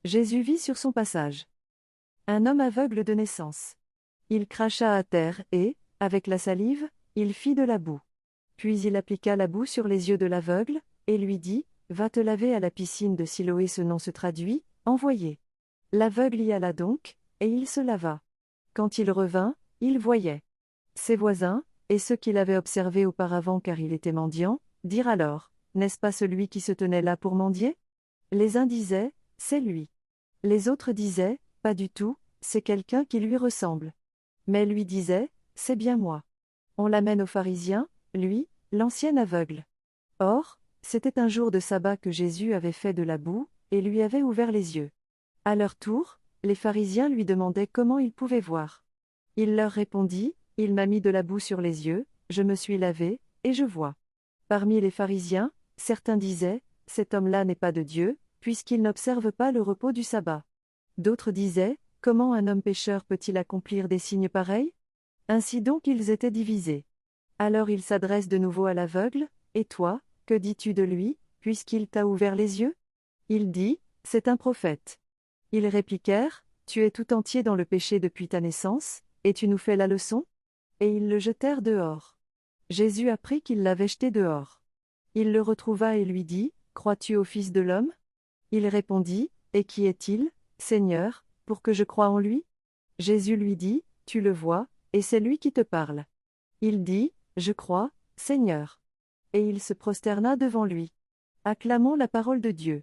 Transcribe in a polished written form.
Jésus vit sur son passage. Un homme aveugle de naissance. Il cracha à terre et, avec la salive, il fit de la boue. Puis il appliqua la boue sur les yeux de l'aveugle, et lui dit, « Va te laver à la piscine de Siloé ». Ce nom se traduit, « envoyé ». L'aveugle y alla donc, et il se lava. Quand il revint, il voyait. Ses voisins, et ceux qui l'avaient observé auparavant car il était mendiant, dirent alors, « N'est-ce pas celui qui se tenait là pour mendier ?» Les uns disaient, « C'est lui ». Les autres disaient, « Pas du tout, c'est quelqu'un qui lui ressemble. » Mais lui disait, « C'est bien moi. » On l'amène aux pharisiens, lui, l'ancien aveugle. Or, c'était un jour de sabbat que Jésus avait fait de la boue, et lui avait ouvert les yeux. À leur tour, les pharisiens lui demandaient comment il pouvait voir. Il leur répondit, « Il m'a mis de la boue sur les yeux, je me suis lavé, et je vois. » Parmi les pharisiens, certains disaient, « Cet homme-là n'est pas de Dieu, puisqu'il n'observe pas le repos du sabbat. » D'autres disaient, « Comment un homme pécheur peut-il accomplir des signes pareils ?» Ainsi donc ils étaient divisés. Alors il s'adresse de nouveau à l'aveugle, « Et toi, que dis-tu de lui, puisqu'il t'a ouvert les yeux ?» Il dit, « C'est un prophète. » Ils répliquèrent, « Tu es tout entier dans le péché depuis ta naissance, et tu nous fais la leçon ?» Et ils le jetèrent dehors. Jésus apprit qu'ils l'avaient jeté dehors. Il le retrouva et lui dit, « Crois-tu au Fils de l'homme » Il répondit, « Et qui est-il, Seigneur, pour que je croie en lui ?» Jésus lui dit, « Tu le vois, et c'est lui qui te parle. » Il dit, « Je crois, Seigneur. » Et il se prosterna devant lui. Acclamons la parole de Dieu.